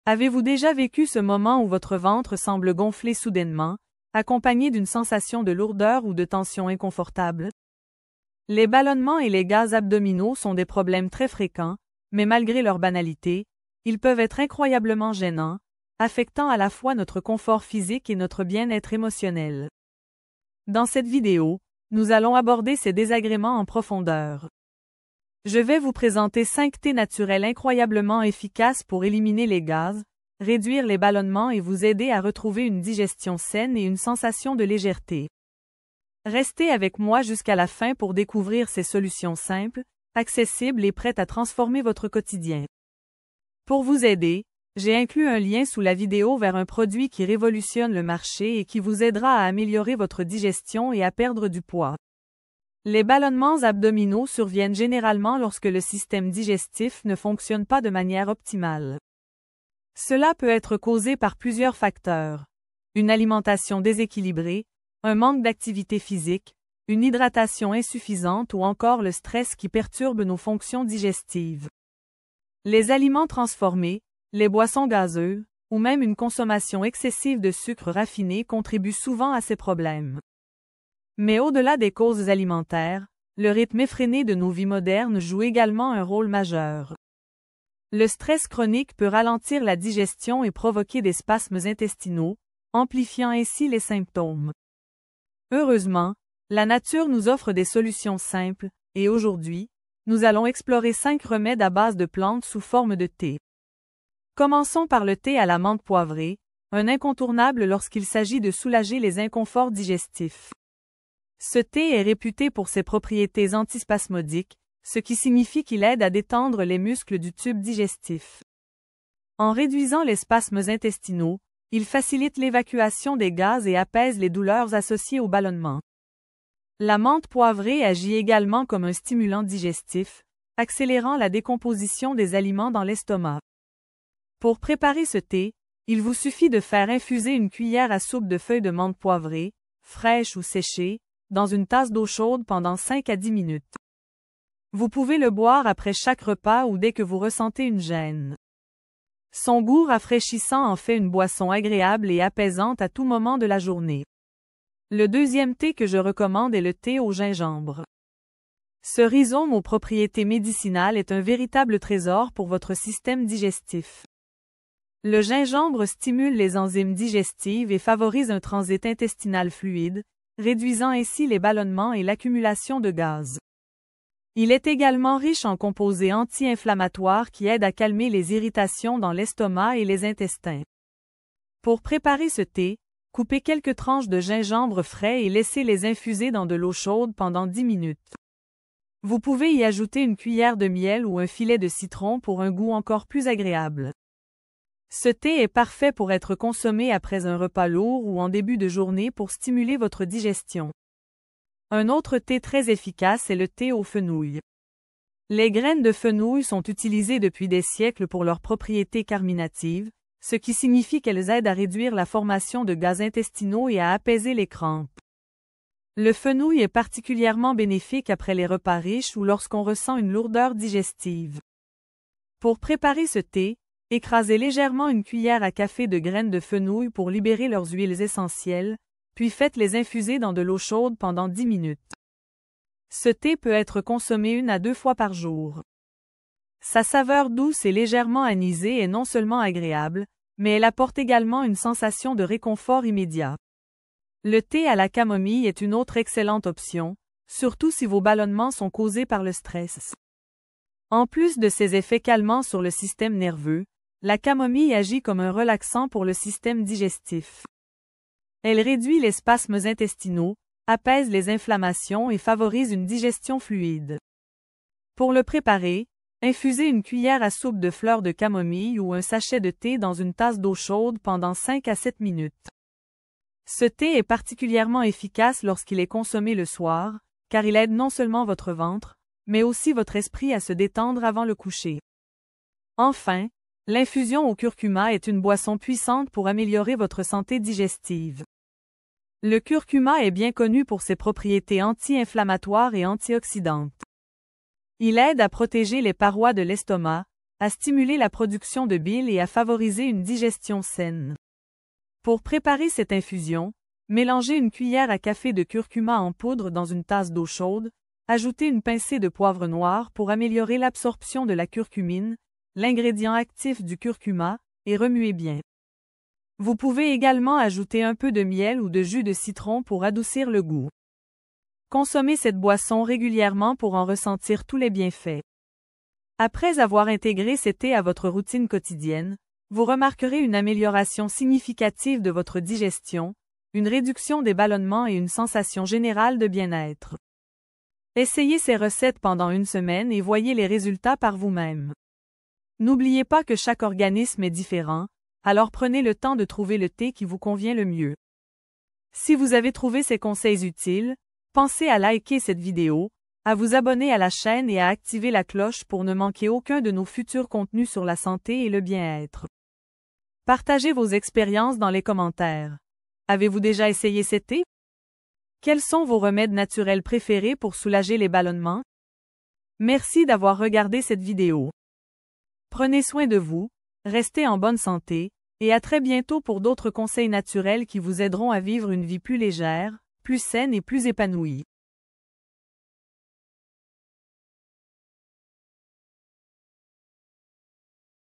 Avez-vous déjà vécu ce moment où votre ventre semble gonfler soudainement, accompagné d'une sensation de lourdeur ou de tension inconfortable? Les ballonnements et les gaz abdominaux sont des problèmes très fréquents, mais malgré leur banalité, ils peuvent être incroyablement gênants, affectant à la fois notre confort physique et notre bien-être émotionnel. Dans cette vidéo, nous allons aborder ces désagréments en profondeur. Je vais vous présenter 5 thés naturels incroyablement efficaces pour éliminer les gaz, réduire les ballonnements et vous aider à retrouver une digestion saine et une sensation de légèreté. Restez avec moi jusqu'à la fin pour découvrir ces solutions simples, accessibles et prêtes à transformer votre quotidien. Pour vous aider, j'ai inclus un lien sous la vidéo vers un produit qui révolutionne le marché et qui vous aidera à améliorer votre digestion et à perdre du poids. Les ballonnements abdominaux surviennent généralement lorsque le système digestif ne fonctionne pas de manière optimale. Cela peut être causé par plusieurs facteurs. Une alimentation déséquilibrée, un manque d'activité physique, une hydratation insuffisante ou encore le stress qui perturbe nos fonctions digestives. Les aliments transformés, les boissons gazeuses, ou même une consommation excessive de sucre raffiné contribuent souvent à ces problèmes. Mais au-delà des causes alimentaires, le rythme effréné de nos vies modernes joue également un rôle majeur. Le stress chronique peut ralentir la digestion et provoquer des spasmes intestinaux, amplifiant ainsi les symptômes. Heureusement, la nature nous offre des solutions simples, et aujourd'hui, nous allons explorer 5 remèdes à base de plantes sous forme de thé. Commençons par le thé à la menthe poivrée, un incontournable lorsqu'il s'agit de soulager les inconforts digestifs. Ce thé est réputé pour ses propriétés antispasmodiques, ce qui signifie qu'il aide à détendre les muscles du tube digestif. En réduisant les spasmes intestinaux, il facilite l'évacuation des gaz et apaise les douleurs associées au ballonnement. La menthe poivrée agit également comme un stimulant digestif, accélérant la décomposition des aliments dans l'estomac. Pour préparer ce thé, il vous suffit de faire infuser une cuillère à soupe de feuilles de menthe poivrée, fraîches ou séchées, dans une tasse d'eau chaude pendant 5 à 10 minutes. Vous pouvez le boire après chaque repas ou dès que vous ressentez une gêne. Son goût rafraîchissant en fait une boisson agréable et apaisante à tout moment de la journée. Le deuxième thé que je recommande est le thé au gingembre. Ce rhizome aux propriétés médicinales est un véritable trésor pour votre système digestif. Le gingembre stimule les enzymes digestives et favorise un transit intestinal fluide, réduisant ainsi les ballonnements et l'accumulation de gaz. Il est également riche en composés anti-inflammatoires qui aident à calmer les irritations dans l'estomac et les intestins. Pour préparer ce thé, coupez quelques tranches de gingembre frais et laissez-les infuser dans de l'eau chaude pendant 10 minutes. Vous pouvez y ajouter une cuillère de miel ou un filet de citron pour un goût encore plus agréable. Ce thé est parfait pour être consommé après un repas lourd ou en début de journée pour stimuler votre digestion. Un autre thé très efficace est le thé au fenouil. Les graines de fenouil sont utilisées depuis des siècles pour leurs propriétés carminatives, ce qui signifie qu'elles aident à réduire la formation de gaz intestinaux et à apaiser les crampes. Le fenouil est particulièrement bénéfique après les repas riches ou lorsqu'on ressent une lourdeur digestive. Pour préparer ce thé, écrasez légèrement une cuillère à café de graines de fenouil pour libérer leurs huiles essentielles, puis faites-les infuser dans de l'eau chaude pendant 10 minutes. Ce thé peut être consommé 1 à 2 fois par jour. Sa saveur douce et légèrement anisée est non seulement agréable, mais elle apporte également une sensation de réconfort immédiat. Le thé à la camomille est une autre excellente option, surtout si vos ballonnements sont causés par le stress. En plus de ses effets calmants sur le système nerveux, la camomille agit comme un relaxant pour le système digestif. Elle réduit les spasmes intestinaux, apaise les inflammations et favorise une digestion fluide. Pour le préparer, infusez une cuillère à soupe de fleurs de camomille ou un sachet de thé dans une tasse d'eau chaude pendant 5 à 7 minutes. Ce thé est particulièrement efficace lorsqu'il est consommé le soir, car il aide non seulement votre ventre, mais aussi votre esprit à se détendre avant le coucher. Enfin, l'infusion au curcuma est une boisson puissante pour améliorer votre santé digestive. Le curcuma est bien connu pour ses propriétés anti-inflammatoires et antioxydantes. Il aide à protéger les parois de l'estomac, à stimuler la production de bile et à favoriser une digestion saine. Pour préparer cette infusion, mélangez une cuillère à café de curcuma en poudre dans une tasse d'eau chaude, ajoutez une pincée de poivre noir pour améliorer l'absorption de la curcumine, l'ingrédient actif du curcuma, et remuez bien. Vous pouvez également ajouter un peu de miel ou de jus de citron pour adoucir le goût. Consommez cette boisson régulièrement pour en ressentir tous les bienfaits. Après avoir intégré ces thés à votre routine quotidienne, vous remarquerez une amélioration significative de votre digestion, une réduction des ballonnements et une sensation générale de bien-être. Essayez ces recettes pendant une semaine et voyez les résultats par vous-même. N'oubliez pas que chaque organisme est différent, alors prenez le temps de trouver le thé qui vous convient le mieux. Si vous avez trouvé ces conseils utiles, pensez à liker cette vidéo, à vous abonner à la chaîne et à activer la cloche pour ne manquer aucun de nos futurs contenus sur la santé et le bien-être. Partagez vos expériences dans les commentaires. Avez-vous déjà essayé ces thés? Quels sont vos remèdes naturels préférés pour soulager les ballonnements? Merci d'avoir regardé cette vidéo. Prenez soin de vous, restez en bonne santé, et à très bientôt pour d'autres conseils naturels qui vous aideront à vivre une vie plus légère, plus saine et plus épanouie.